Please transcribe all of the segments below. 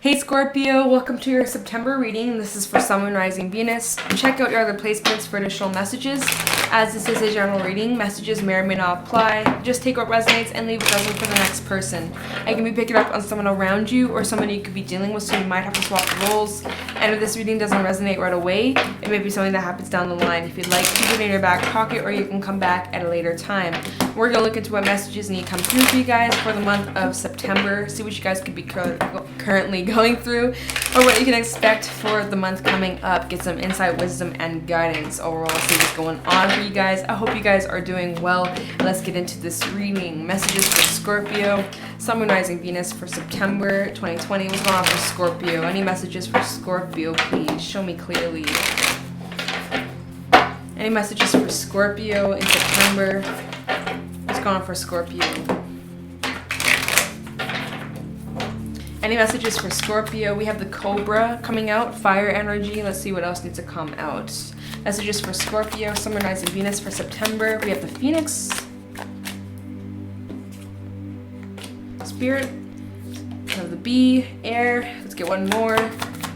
Hey Scorpio, welcome to your September reading. This is for Sun, Moon, Rising, Venus. Check out your other placements for additional messages. As this is a general reading, messages may or may not apply. Just take what resonates and leave what doesn't for the next person. I can be picking up on someone around you or someone you could be dealing with, so you might have to swap roles. And if this reading doesn't resonate right away, it may be something that happens down the line. If you'd like, keep it in your back pocket or you can come back at a later time. We're going to look into what messages need to come through for you guys for the month of September. See what you guys could be currently going through or what you can expect for the month coming up. Get some insight, wisdom, and guidance overall. See what's going on for you guys. I hope you guys are doing well. Let's get into this reading. Messages for Scorpio, Sun, Moon, Rising, Venus for September 2020. What's going on for Scorpio? Any messages for Scorpio, please? Show me clearly. Any messages for Scorpio in September? What's going on for Scorpio? Any messages for Scorpio? We have the Cobra coming out, fire energy. Let's see what else needs to come out. Messages for Scorpio, Sun, Moon, Rising, Venus for September. We have the Phoenix, Spirit. We have the Bee, Air. Let's get one more.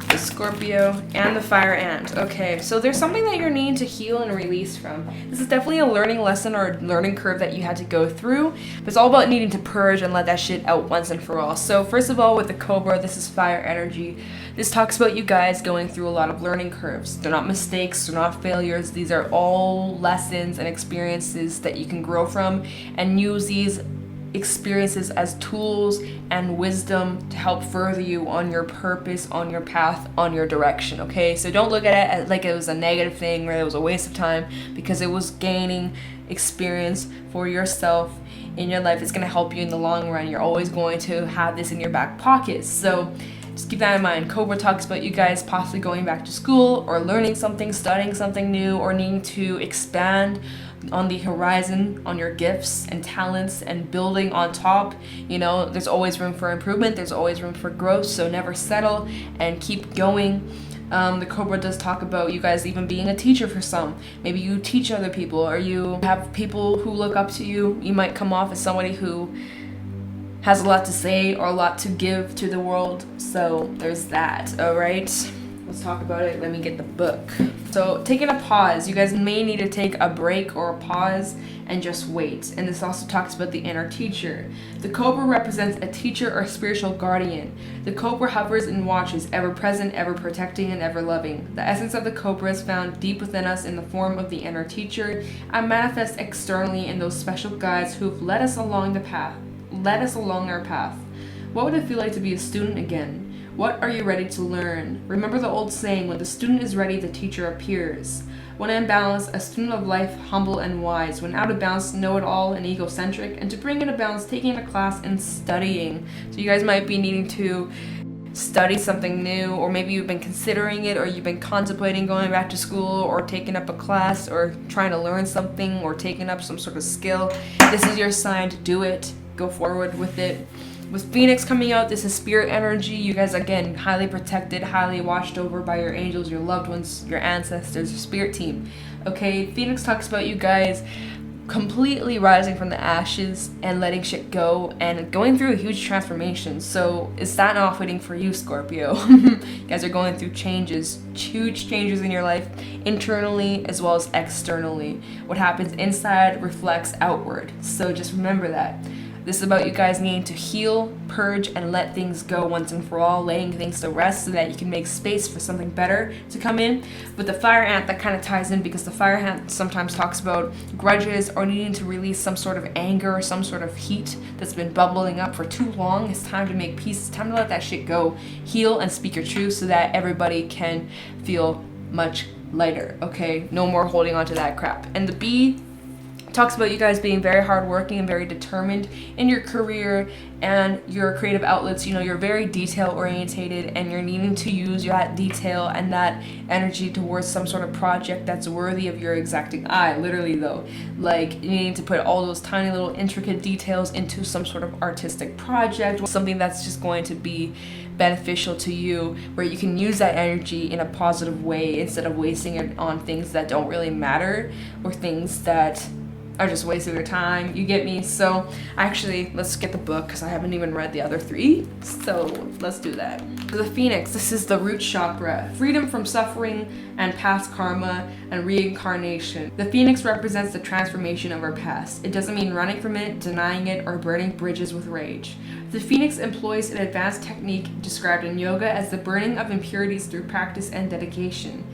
The Scorpio and the Fire Ant. Okay, so there's something that you're needing to heal and release from. This is definitely a learning lesson or a learning curve that you had to go through, but it's all about needing to purge and let that shit out once and for all. So first of all, with the Cobra, this is fire energy. This talks about you guys going through a lot of learning curves. They're not mistakes, they're not failures. These are all lessons and experiences that you can grow from and use these experiences as tools and wisdom to help further you on your purpose, on your path, on your direction. Okay, so don't look at it as like it was a negative thing or it was a waste of time, because it was gaining experience for yourself in your life. It's going to help you in the long run. You're always going to have this in your back pocket, so just keep that in mind. Cobra talks about you guys possibly going back to school or learning something, studying something new, or needing to expand on the horizon on your gifts and talents and building on top. You know, there's always room for improvement, there's always room for growth, so never settle and keep going. The Cobra does talk about you guys even being a teacher for some. Maybe you teach other people, or you have people who look up to you. You might come off as somebody who has a lot to say or a lot to give to the world, so there's that. All right, let's talk about it. Let me get the book. So taking a pause, you guys may need to take a break or a pause and just wait. And this also talks about the inner teacher. The Cobra represents a teacher or spiritual guardian. The Cobra hovers and watches, ever present, ever protecting, and ever loving. The essence of the Cobra is found deep within us in the form of the inner teacher and manifests externally in those special guides who've led us along our path. What would it feel like to be a student again? What are you ready to learn? Remember the old saying, when the student is ready, the teacher appears. When in balance, a student of life, humble and wise. When out of balance, know-it-all and egocentric. And to bring into balance, taking a class and studying. So you guys might be needing to study something new, or maybe you've been considering it, or you've been contemplating going back to school, or taking up a class, or trying to learn something, or taking up some sort of skill. This is your sign to do it. Go forward with it. With Phoenix coming out, this is spirit energy. You guys, again, highly protected, highly watched over by your angels, your loved ones, your ancestors, your spirit team. Okay, Phoenix talks about you guys completely rising from the ashes and letting shit go and going through a huge transformation. So is that not fitting for you, Scorpio? You guys are going through changes, huge changes in your life, internally as well as externally. What happens inside reflects outward. So just remember that. This is about you guys needing to heal, purge, and let things go once and for all, laying things to rest so that you can make space for something better to come in. With the fire ant, that kind of ties in, because the fire ant sometimes talks about grudges or needing to release some sort of anger or some sort of heat that's been bubbling up for too long. It's time to make peace. It's time to let that shit go. Heal and speak your truth so that everybody can feel much lighter, okay? No more holding on to that crap. And the bee talks about you guys being very hardworking and very determined in your career and your creative outlets. You know, you're very detail orientated and you're needing to use that detail and that energy towards some sort of project that's worthy of your exacting eye. Literally though, like you need to put all those tiny little intricate details into some sort of artistic project, something that's just going to be beneficial to you, where you can use that energy in a positive way instead of wasting it on things that don't really matter or things that are just wasting their time. You get me? So actually, let's get the book because I haven't even read the other 3. So let's do that. The Phoenix, this is the root chakra. Freedom from suffering and past karma and reincarnation. The Phoenix represents the transformation of our past. It doesn't mean running from it, denying it, or burning bridges with rage. The Phoenix employs an advanced technique described in yoga as the burning of impurities through practice and dedication.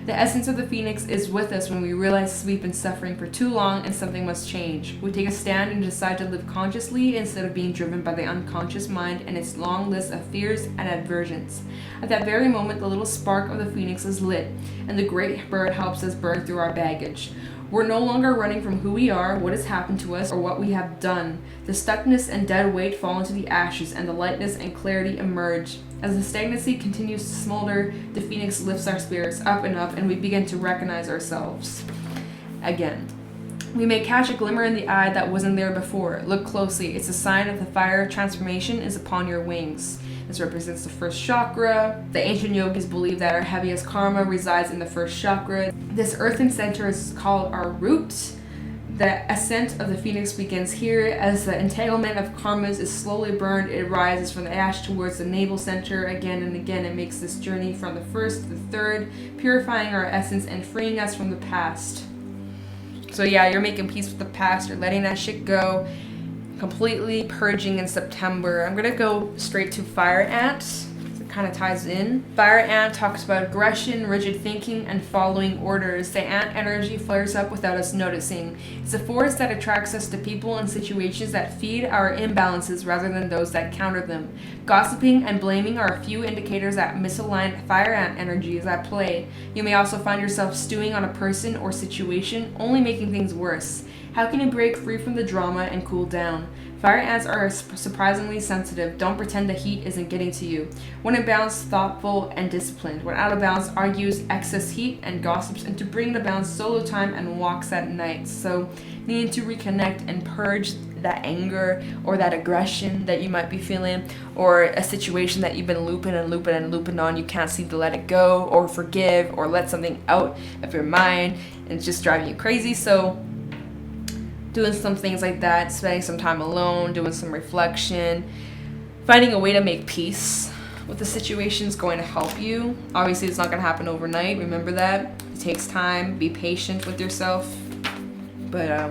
The essence of the Phoenix is with us when we realize we've been suffering for too long and something must change. We take a stand and decide to live consciously instead of being driven by the unconscious mind and its long list of fears and aversions. At that very moment, the little spark of the Phoenix is lit, and the great bird helps us burn through our baggage. We're no longer running from who we are, what has happened to us, or what we have done. The stuckness and dead weight fall into the ashes, and the lightness and clarity emerge. As the stagnancy continues to smolder, the Phoenix lifts our spirits up and up, and we begin to recognize ourselves again. We may catch a glimmer in the eye that wasn't there before. Look closely. It's a sign that the fire of transformation is upon your wings. This represents the first chakra. The ancient yogis believe that our heaviest karma resides in the first chakra. This earthen center is called our root. The ascent of the Phoenix begins here. As the entanglement of karmas is slowly burned, it rises from the ash towards the navel center again and again. It makes this journey from the first to the third, purifying our essence and freeing us from the past. So yeah, you're making peace with the past. You're letting that shit go. Completely purging in September. I'm gonna go straight to Fire Ant. It kind of ties in. Fire Ant talks about aggression, rigid thinking, and following orders. The ant energy flares up without us noticing. It's a force that attracts us to people and situations that feed our imbalances rather than those that counter them. Gossiping and blaming are a few indicators that misaligned Fire Ant energy is at play. You may also find yourself stewing on a person or situation, only making things worse. How can you break free from the drama and cool down? Fire ants are surprisingly sensitive. Don't pretend the heat isn't getting to you. When in balance, thoughtful and disciplined. When out of balance, argues excess heat and gossips, and to bring to balance, solo time and walks at night. So, needing to reconnect and purge that anger or that aggression that you might be feeling, or a situation that you've been looping on. You can't seem to let it go, or forgive, or let something out of your mind, and it's just driving you crazy. So, doing some things like that, spending some time alone, doing some reflection, finding a way to make peace with the situation is going to help you. Obviously, it's not going to happen overnight. Remember that. It takes time. Be patient with yourself. But,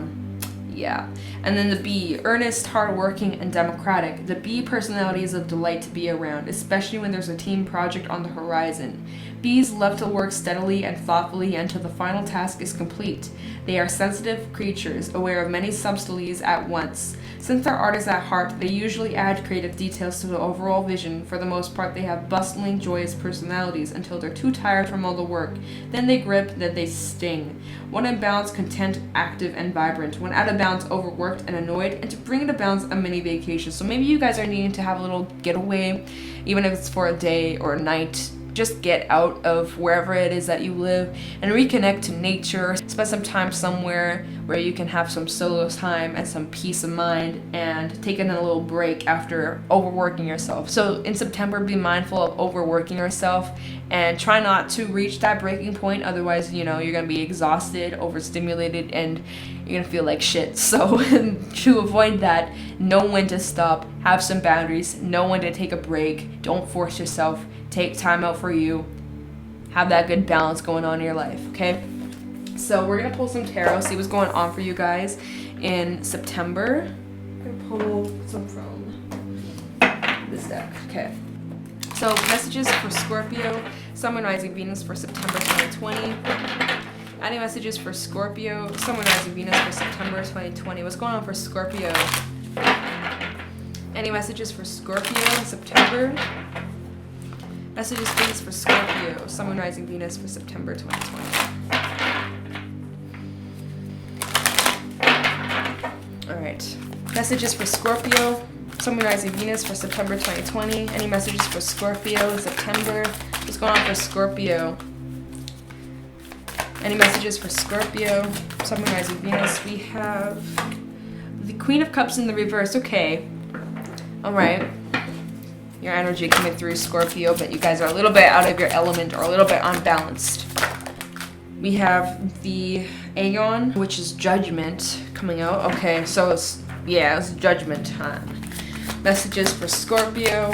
yeah. And then the B, earnest, hardworking, and democratic. The B personality is a delight to be around, especially when there's a team project on the horizon. Bees love to work steadily and thoughtfully until the final task is complete. They are sensitive creatures, aware of many subtleties at once. Since they're artists at heart, they usually add creative details to the overall vision. For the most part, they have bustling, joyous personalities until they're too tired from all the work. Then they grip, then they sting. When in balance, content, active, and vibrant. When out of balance, overworked and annoyed. And to bring into balance, a mini vacation. So maybe you guys are needing to have a little getaway, even if it's for a day or a night. Just get out of wherever it is that you live and reconnect to nature. Spend some time somewhere where you can have some solo time and some peace of mind, and take in a little break after overworking yourself. So in September, be mindful of overworking yourself and try not to reach that breaking point. Otherwise, you're going to be exhausted, overstimulated, and you're going to feel like shit. So to avoid that, know when to stop, have some boundaries, know when to take a break. Don't force yourself. Take time out for you. Have that good balance going on in your life, okay? So we're going to pull some tarot, see what's going on for you guys in September. I'm going to pull some from this deck, okay? So messages for Scorpio, Sun, Moon, Rising, Venus for September 2020. Any messages for Scorpio, Sun, Moon, Rising, Venus for September 2020. What's going on for Scorpio? Any messages for Scorpio in September? Messages please for Scorpio, Sun, Moon, Rising, Venus for September 2020. Alright. Messages for Scorpio, Sun, Moon, Rising, Venus for September 2020. Any messages for Scorpio in September? What's going on for Scorpio? Any messages for Scorpio, Sun, Moon, Rising, Venus? We have the Queen of Cups in the reverse. Okay. Alright. Your energy coming through, Scorpio, but you guys are a little bit out of your element or a little bit unbalanced. We have the Aeon, which is judgment, coming out. Okay, so it's judgment time. Messages for Scorpio,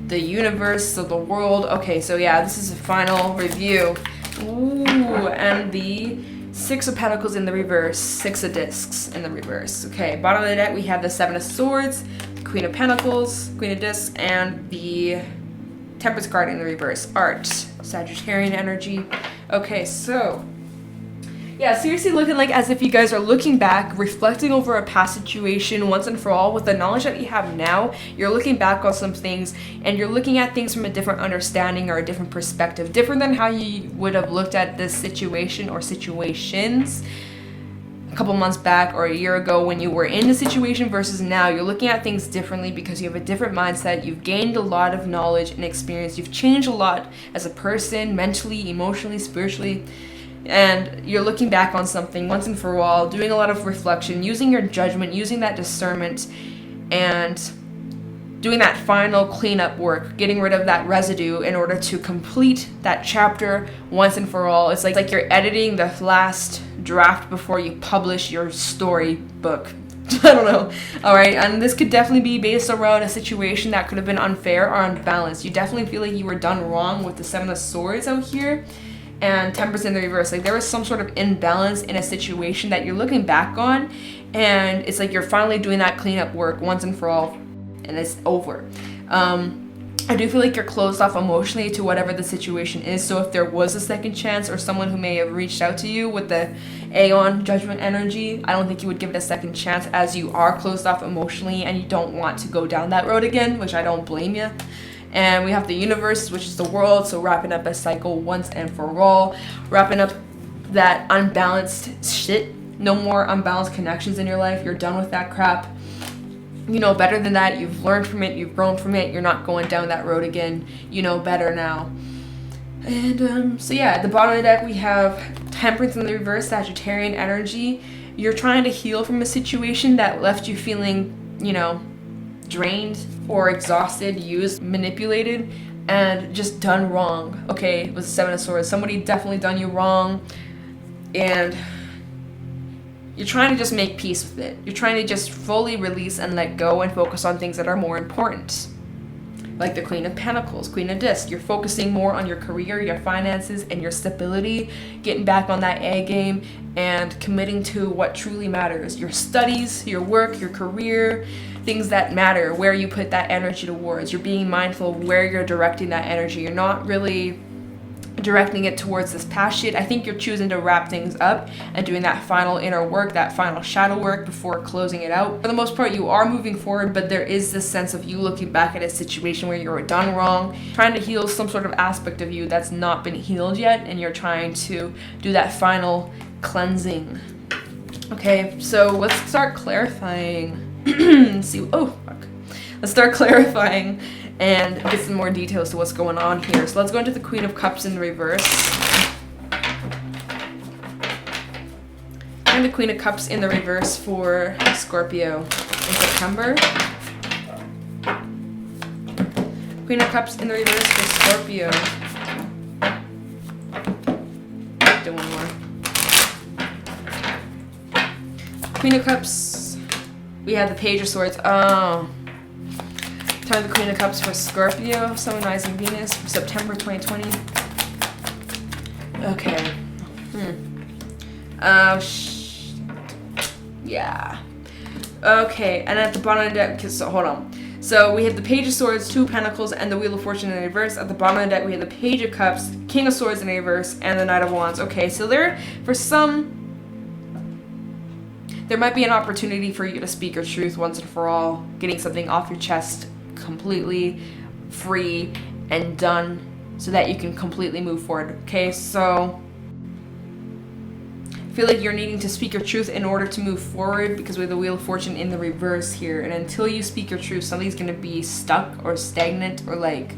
the universe, so the world. Okay, so yeah, this is a final review. Ooh, and the Six of Pentacles in the reverse, Six of Discs in the reverse. Okay, bottom of the deck we have the Seven of Swords, Queen of Pentacles, Queen of Discs, and the Temperance card in the reverse. Art, Sagittarian energy. Okay, so yeah, seriously looking like as if you guys are looking back, reflecting over a past situation once and for all. With the knowledge that you have now, you're looking back on some things and you're looking at things from a different understanding or a different perspective, different than how you would have looked at this situation or situations a couple months back or a year ago when you were in the situation versus now. You're looking at things differently because you have a different mindset. You've gained a lot of knowledge and experience. You've changed a lot as a person, mentally, emotionally, spiritually. And you're looking back on something once and for all, doing a lot of reflection, using your judgment, using that discernment, and doing that final cleanup work, getting rid of that residue in order to complete that chapter once and for all. It's like you're editing the last draft before you publish your storybook. I don't know. All right, and this could definitely be based around a situation that could have been unfair or unbalanced. You definitely feel like you were done wrong with the Seven of Swords out here. And Temperance in the reverse. Like there was some sort of imbalance in a situation that you're looking back on, and it's like you're finally doing that cleanup work once and for all, and it's over. I do feel like you're closed off emotionally to whatever the situation is. So if there was a second chance or someone who may have reached out to you with the Aeon judgment energy, I don't think you would give it a second chance, as you are closed off emotionally and you don't want to go down that road again, which I don't blame you. And we have the universe, which is the world, so wrapping up a cycle once and for all. Wrapping up that unbalanced shit. No more unbalanced connections in your life. You're done with that crap. You know better than that. You've learned from it. You've grown from it. You're not going down that road again. You know better now. And so yeah, at the bottom of the deck we have Temperance in the reverse, Sagittarian energy. You're trying to heal from a situation that left you feeling, you know, drained or exhausted, used, manipulated, and just done wrong. Okay, with the Seven of Swords, somebody definitely done you wrong, and you're trying to just make peace with it. You're trying to just fully release and let go and focus on things that are more important, like the Queen of Pentacles, Queen of Discs. You're focusing more on your career, your finances, and your stability, getting back on that A game and committing to what truly matters: your studies, your work, your career, things that matter, where you put that energy towards. You're being mindful of where you're directing that energy. You're not really directing it towards this past shit. I think you're choosing to wrap things up and doing that final inner work, that final shadow work before closing it out. For the most part, you are moving forward, but there is this sense of you looking back at a situation where you were done wrong, trying to heal some sort of aspect of you that's not been healed yet, and you're trying to do that final cleansing. Okay, so let's start clarifying. Let's start clarifying and get some more details to what's going on here. So let's go into the Queen of Cups in the reverse. And the Queen of Cups in the reverse for Scorpio in September. Queen of Cups in the reverse for Scorpio. Do one more. Queen of Cups. We have the Page of Swords. Oh. Time the Queen of Cups for Scorpio, Sun, Rising, Venus, for September 2020. Okay. Yeah. Okay, and at the bottom of the deck, so hold on. So we have the Page of Swords, Two of Pentacles, and the Wheel of Fortune in the reverse. At the bottom of the deck, we have the Page of Cups, King of Swords in the reverse, and the Knight of Wands. Okay, so there might be an opportunity for you to speak your truth once and for all, getting something off your chest completely free and done so that you can completely move forward. Okay, so I feel like you're needing to speak your truth in order to move forward because we have the Wheel of Fortune in the reverse here. And until you speak your truth, something's going to be stuck or stagnant or like...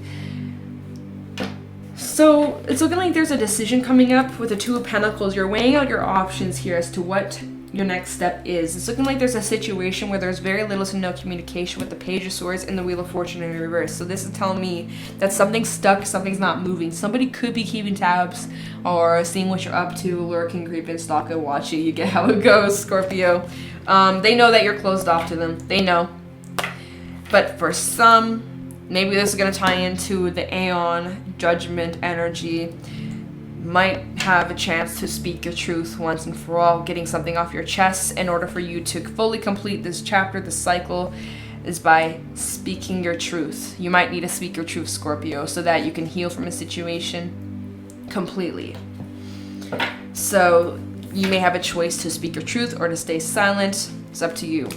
So it's looking like there's a decision coming up with the Two of Pentacles. You're weighing out your options here as to what your next step is. It's looking like there's a situation where there's very little to no communication with the Page of Swords and the Wheel of Fortune in reverse. So this is telling me that something's stuck, something's not moving. Somebody could be keeping tabs or seeing what you're up to, lurking, creeping, stalking, watching. You get how it goes, Scorpio. They know that you're closed off to them. They know. But for some, maybe this is going to tie into the Aeon Judgment energy. Might have a chance to speak your truth once and for all, getting something off your chest. In order for you to fully complete this chapter, the cycle, is by speaking your truth. You might need to speak your truth, Scorpio, so that you can heal from a situation completely. So you may have a choice to speak your truth or to stay silent. It's up to you.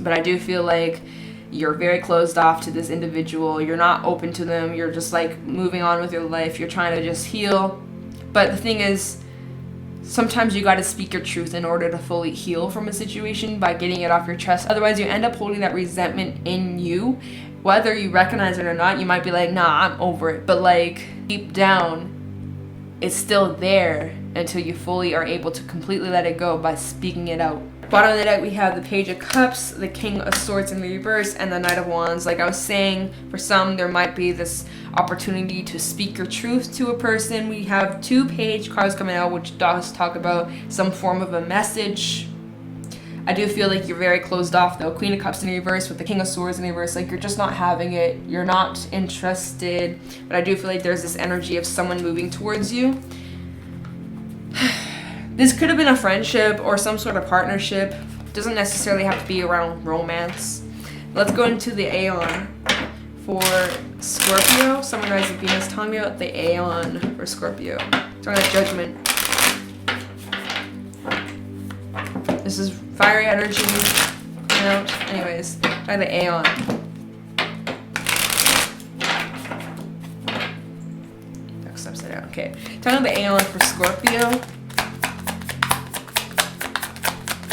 But I do feel like you're very closed off to this individual. You're not open to them. You're just like moving on with your life. You're trying to just heal. But the thing is, sometimes you got to speak your truth in order to fully heal from a situation by getting it off your chest. Otherwise, you end up holding that resentment in you. Whether you recognize it or not, you might be like, nah, I'm over it. But like deep down, it's still there until you fully are able to completely let it go by speaking it out. Bottom of the deck, we have the Page of Cups, the King of Swords in reverse, and the Knight of Wands. Like I was saying, for some, there might be this opportunity to speak your truth to a person. We have 2 page cards coming out, which does talk about some form of a message. I do feel like you're very closed off, though. Queen of Cups in reverse with the King of Swords in reverse. Like, you're just not having it. You're not interested. But I do feel like there's this energy of someone moving towards you. This could have been a friendship or some sort of partnership. Doesn't necessarily have to be around romance. Let's go into the Aeon for Scorpio. Someone rising Venus. Tell me about the Aeon for Scorpio. It's on a Judgment. This is fiery energy. Anyways, try the Aeon. That's upside down. Okay. Tell me the Aeon for Scorpio.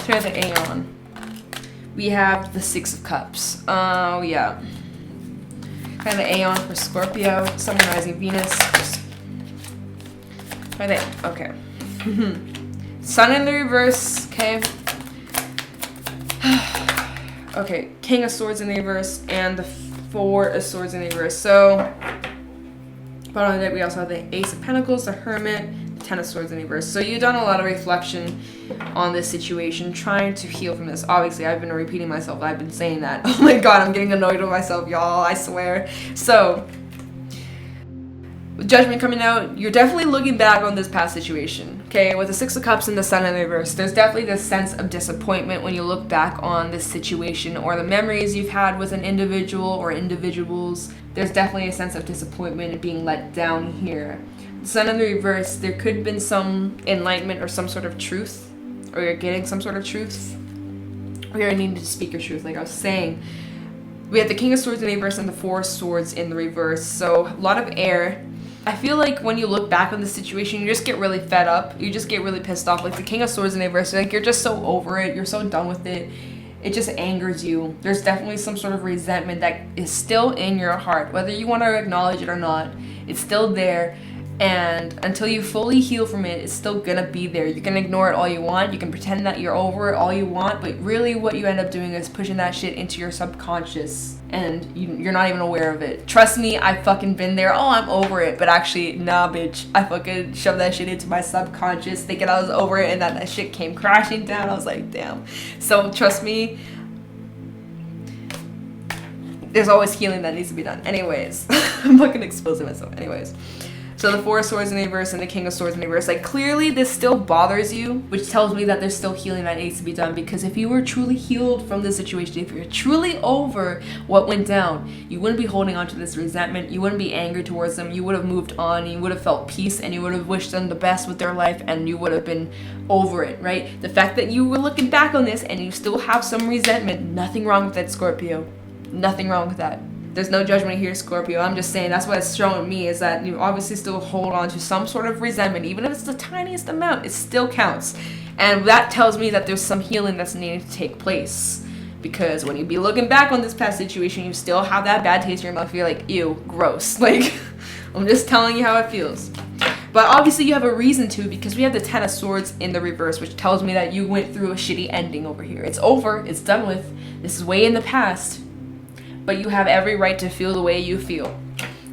Try the Aeon. We have the 6 of Cups. Oh, yeah. Try the Aeon for Scorpio. Sun and Rising Venus. Try the... Okay. Sun in the reverse. Okay. Okay. King of Swords in the reverse. And the 4 of Swords in the reverse. So, bottom of the deck, we also have the Ace of Pentacles, the Hermit, 10 of Swords in reverse. So you've done a lot of reflection on this situation, trying to heal from this. Obviously, I've been repeating myself. I've been saying that. Oh my god, I'm getting annoyed with myself, y'all. I swear. So, with Judgment coming out, you're definitely looking back on this past situation. Okay, with the 6 of Cups and the Sun in reverse, there's definitely this sense of disappointment when you look back on this situation or the memories you've had with an individual or individuals. There's definitely a sense of disappointment and being let down here. Sun in the reverse, there could have been some enlightenment or some sort of truth, or you're getting some sort of truth, or you're needing to speak your truth, like I was saying. We have the King of Swords in the reverse and the 4 of Swords in the reverse, so a lot of air. I feel like when you look back on the situation, you just get really fed up, you just get really pissed off. Like the King of Swords in the reverse, like you're just so over it, you're so done with it. It just angers you. There's definitely some sort of resentment that is still in your heart, whether you want to acknowledge it or not. It's still there. And until you fully heal from it, it's still gonna be there. You can ignore it all you want. You can pretend that you're over it all you want. But really what you end up doing is pushing that shit into your subconscious. And you're not even aware of it. Trust me, I've fucking been there. Oh, I'm over it. But actually, nah, bitch. I fucking shoved that shit into my subconscious thinking I was over it. And then that shit came crashing down. I was like, damn. So trust me, there's always healing that needs to be done. Anyways, I'm fucking exposing myself. Anyways. So the 4 of Swords in the reverse and the King of Swords in the reverse, like clearly this still bothers you, which tells me that there's still healing that needs to be done. Because if you were truly healed from this situation, if you're truly over what went down, you wouldn't be holding on to this resentment. You wouldn't be angry towards them. You would have moved on. You would have felt peace, and you would have wished them the best with their life, and you would have been over it, right? The fact that you were looking back on this and you still have some resentment, nothing wrong with that, Scorpio. Nothing wrong with that. There's no judgment here, Scorpio. I'm just saying that's what it's showing me, is that you obviously still hold on to some sort of resentment. Even if it's the tiniest amount, it still counts. And that tells me that there's some healing that's needing to take place. Because when you be looking back on this past situation, you still have that bad taste in your mouth. You're like, ew, gross. Like, I'm just telling you how it feels. But obviously you have a reason to, because we have the Ten of Swords in the reverse, which tells me that you went through a shitty ending over here. It's over. It's done with. This is way in the past. But you have every right to feel the way you feel,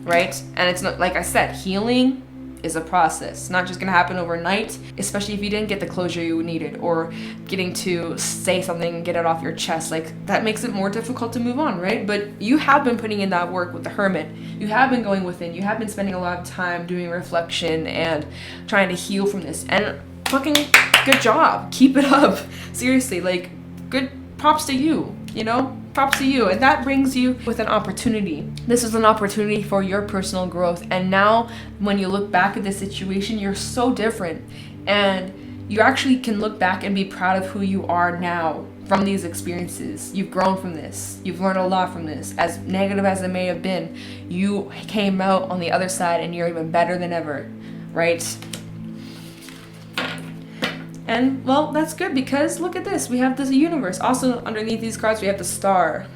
right? And it's not, like I said, healing is a process. Not just gonna happen overnight, especially if you didn't get the closure you needed, or getting to say something and get it off your chest. Like, that makes it more difficult to move on, right? But you have been putting in that work with the Hermit. You have been going within. You have been spending a lot of time doing reflection and trying to heal from this. And fucking good job. Keep it up. Seriously, like, good props to you, you know? Props to you. And that brings you with an opportunity. This is an opportunity for your personal growth. And now when you look back at this situation, you're so different. And you actually can look back and be proud of who you are now from these experiences. You've grown from this. You've learned a lot from this. As negative as it may have been, you came out on the other side and you're even better than ever, right? And, well, that's good, because look at this. We have this universe. Also, underneath these cards, we have the star.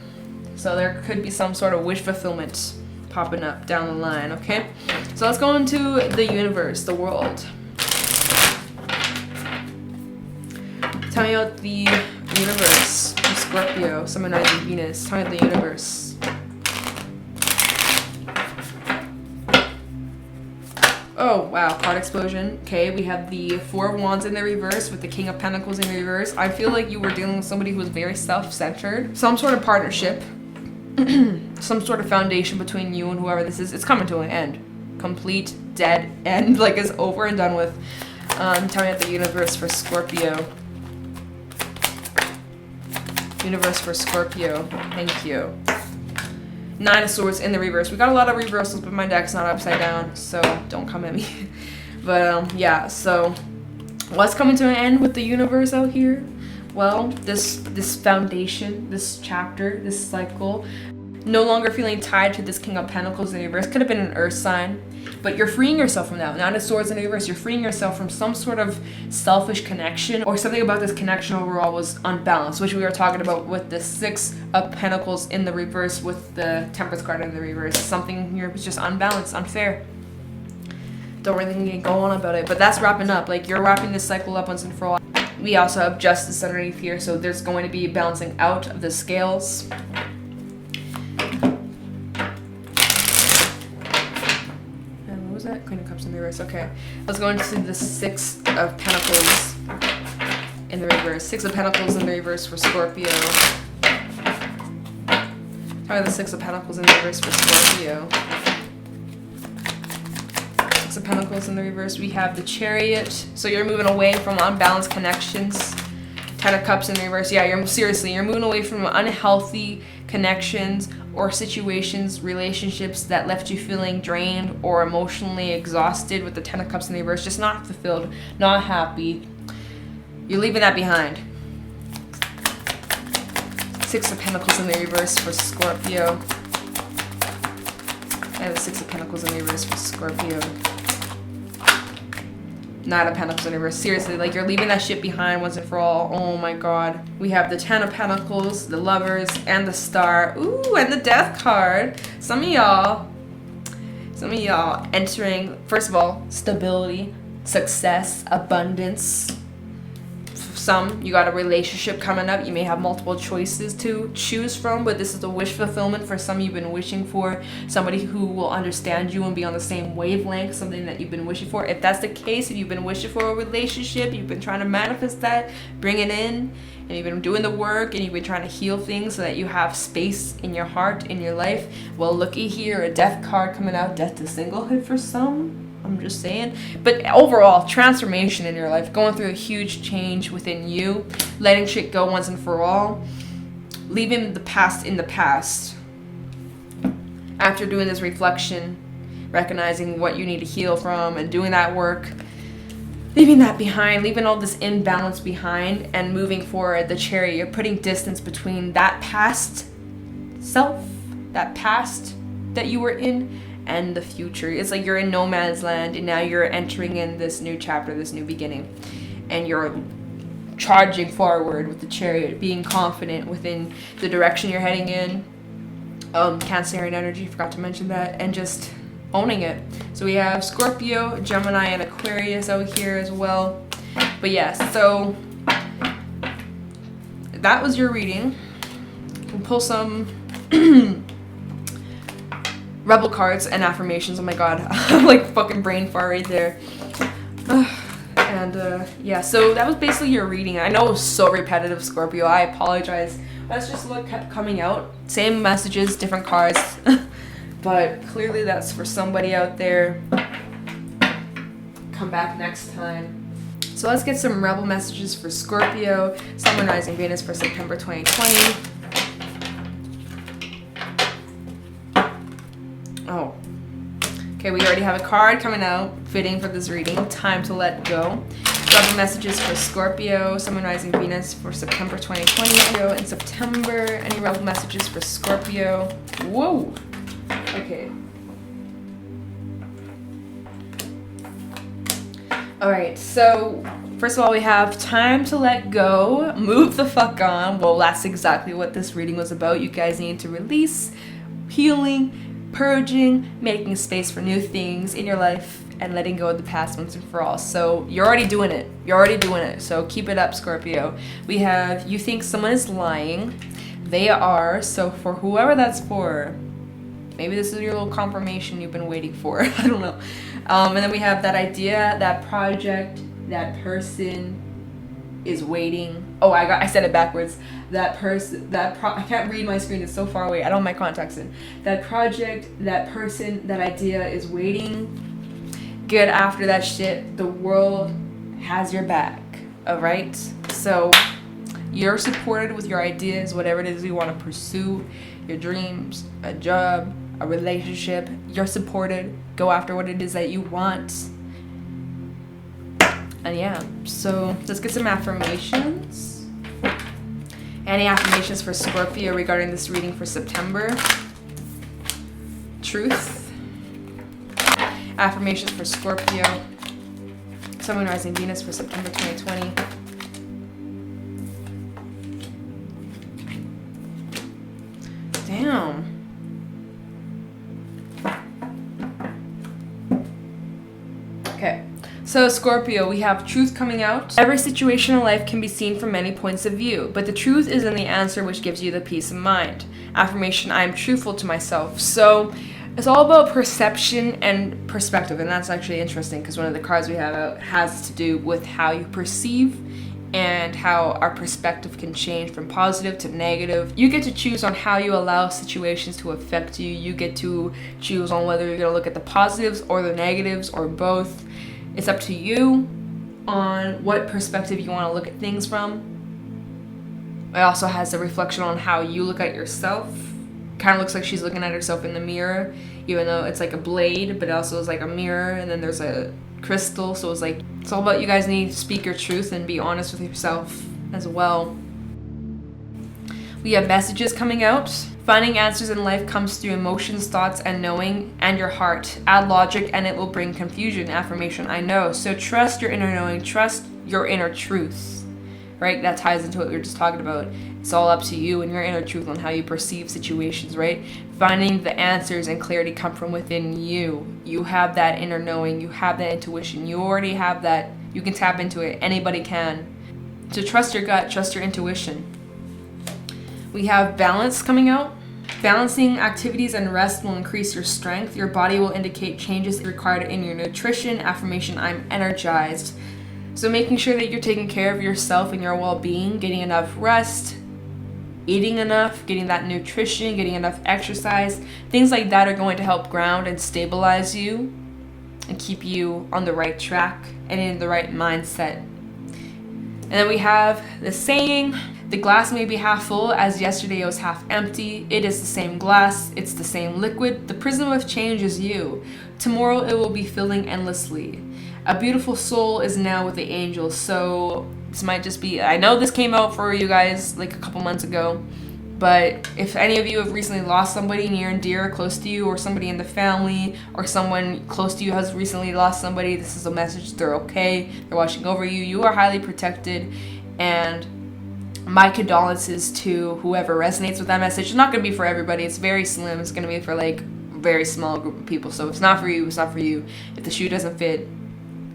So there could be some sort of wish fulfillment popping up down the line, okay? So let's go into the universe, the world. Tell me about the universe. Scorpio, Summonizing Venus. Tell me about the universe. Oh, wow, card explosion. Okay, we have the Four of Wands in the reverse with the King of Pentacles in the reverse. I feel like you were dealing with somebody who was very self-centered. Some sort of partnership. Some sort of foundation between you and whoever this is. It's coming to an end. Complete, dead end. Like, it's over and done with. Tell me about the universe for Scorpio. Universe for Scorpio. Thank you. Nine of Swords in the reverse. We got a lot of reversals, but my deck's not upside down, so don't come at me. But, yeah, so what's coming to an end with the universe out here? Well, this foundation, this chapter, this cycle, no longer feeling tied to this King of Pentacles in the reverse. Could have been an earth sign, but you're freeing yourself from that. Nine of Swords in the reverse, you're freeing yourself from some sort of selfish connection, or something about this connection overall was unbalanced, which we were talking about with the Six of Pentacles in the reverse with the Temperance card in the reverse. Something here was just unbalanced, unfair. Don't really go on about it, but that's wrapping up. Like, you're wrapping this cycle up once and for all. We also have Justice underneath here, so there's going to be balancing out of the scales. That Queen of Cups in the reverse. Okay, let's go into the Six of Pentacles in the reverse. Six of Pentacles in the reverse for Scorpio. Probably the Six of Pentacles in the reverse for Scorpio. Six of Pentacles in the reverse. We have the Chariot. So you're moving away from unbalanced connections. Ten of Cups in the reverse. Yeah, you're moving away from unhealthy connections or situations, relationships that left you feeling drained or emotionally exhausted with the Ten of Cups in the reverse. Just not fulfilled, not happy. You're leaving that behind. Six of Pentacles in the reverse for Scorpio. And the Six of Pentacles in the reverse for Scorpio. Nine of Pentacles in reverse. Seriously, like, you're leaving that shit behind once and for all. Oh my god. We have the Ten of Pentacles, the Lovers, and the Star. Ooh, and the Death card. Some of y'all entering, first of all, stability, success, abundance. Some, you got a relationship coming up. You may have multiple choices to choose from, but this is the wish fulfillment for some you've been wishing for. Somebody who will understand you and be on the same wavelength, something that you've been wishing for. If that's the case, if you've been wishing for a relationship, you've been trying to manifest that, bring it in, and you've been doing the work, and you've been trying to heal things so that you have space in your heart, in your life. Well, looky here, a Death card coming out. Death to singlehood for some. I'm just saying. But overall, transformation in your life, going through a huge change within you, letting shit go once and for all, leaving the past in the past. After doing this reflection, recognizing what you need to heal from and doing that work, leaving that behind, leaving all this imbalance behind and moving forward, the Chariot, you're putting distance between that past self, that past that you were in, and the future. It's like you're in no man's land, and now you're entering in this new chapter, this new beginning, and you're charging forward with the Chariot, being confident within the direction you're heading in. Cancerian energy, forgot to mention that, and just owning it. So we have Scorpio, Gemini, and Aquarius out here as well. But yes, so that was your reading. We'll pull some Rebel cards and affirmations. Oh my god, I'm like fucking brain fart right there. And yeah, so that was basically your reading. I know it was so repetitive, Scorpio. I apologize. That's just what kept coming out. Same messages, different cards. But clearly that's for somebody out there. Come back next time. So let's get some Rebel messages for Scorpio. Sun, Moon, Rising, Venus for September 2020. Oh. Okay, we already have a card coming out, fitting for this reading. Time to let go. Rebel messages for Scorpio, Sun, Moon, Rising, Venus for September 2020. In September, any Rebel messages for Scorpio? Whoa. Okay. Alright, so first of all, we have time to let go, move the fuck on. Well, that's exactly what this reading was about. You guys need to release, healing, purging, making space for new things in your life, and letting go of the past once and for all. So you're already doing it. You're already doing it. So keep it up, Scorpio. We have, you think someone is lying. They are. So for whoever that's for, maybe this is your little confirmation you've been waiting for. I don't know. And then we have that idea, that project, that person is waiting. Oh, I said it backwards. That person, I can't read my screen. It's so far away. I don't have my contacts in. That project, that person, that idea is waiting. Get after that shit. The world has your back. All right. So you're supported with your ideas, whatever it is you want to pursue, your dreams, a job, a relationship. You're supported. Go after what it is that you want. And yeah, so let's get some affirmations. Any affirmations for Scorpio regarding this reading for September? Truth. Affirmations for Scorpio. Sun, Moon, Rising, Venus for September 2020. Damn. Okay. So Scorpio, we have truth coming out. Every situation in life can be seen from many points of view, but the truth is in the answer which gives you the peace of mind. Affirmation, I am truthful to myself. So it's all about perception and perspective, and that's actually interesting because one of the cards we have out has to do with how you perceive and how our perspective can change from positive to negative. You get to choose on how you allow situations to affect you. You get to choose on whether you're going to look at the positives or the negatives or both. It's up to you on what perspective you want to look at things from. It also has a reflection on how you look at yourself. Kind of looks like she's looking at herself in the mirror, even though it's like a blade, but it also is like a mirror, and then there's a crystal. So it's like, it's all about you guys need to speak your truth and be honest with yourself as well. We have messages coming out. Finding answers in life comes through emotions, thoughts, and knowing, and your heart. Add logic and it will bring confusion. Affirmation, I know. So trust your inner knowing, trust your inner truth, right? That ties into what we were just talking about. It's all up to you and your inner truth on how you perceive situations, right? Finding the answers and clarity come from within you. You have that inner knowing, you have that intuition, you already have that. You can tap into it, anybody can. So trust your gut, trust your intuition. We have balance coming out. Balancing activities and rest will increase your strength. Your body will indicate changes required in your nutrition. Affirmation, I'm energized. So making sure that you're taking care of yourself and your well-being, getting enough rest, eating enough, getting that nutrition, getting enough exercise, things like that are going to help ground and stabilize you and keep you on the right track and in the right mindset. And then we have the saying, the glass may be half full as yesterday it was half empty. It is the same glass, it's the same liquid. The prism of change is you. Tomorrow it will be filling endlessly. A beautiful soul is now with the angels. So this might just be, I know this came out for you guys like a couple months ago, but if any of you have recently lost somebody near and dear, close to you, or somebody in the family, or someone close to you has recently lost somebody, this is a message. They're okay, they're watching over you, you are highly protected, and my condolences to whoever resonates with that message. It's not going to be for everybody, it's very slim. It's going to be for like very small group of people. So if it's not for you, it's not for you. If the shoe doesn't fit,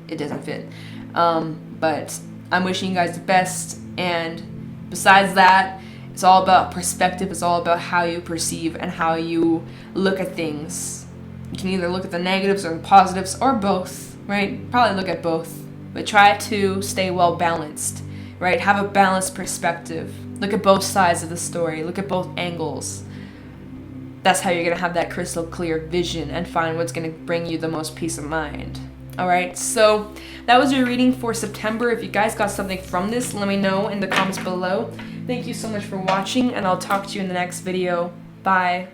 it doesn't fit. But I'm wishing you guys the best. And besides that, it's all about perspective. It's all about how you perceive and how you look at things. You can either look at the negatives or the positives or both, right? Probably look at both. But try to stay well balanced, right? Have a balanced perspective. Look at both sides of the story. Look at both angles. That's how you're going to have that crystal clear vision and find what's going to bring you the most peace of mind. Alright, so that was your reading for September. If you guys got something from this, let me know in the comments below. Thank you so much for watching, and I'll talk to you in the next video. Bye.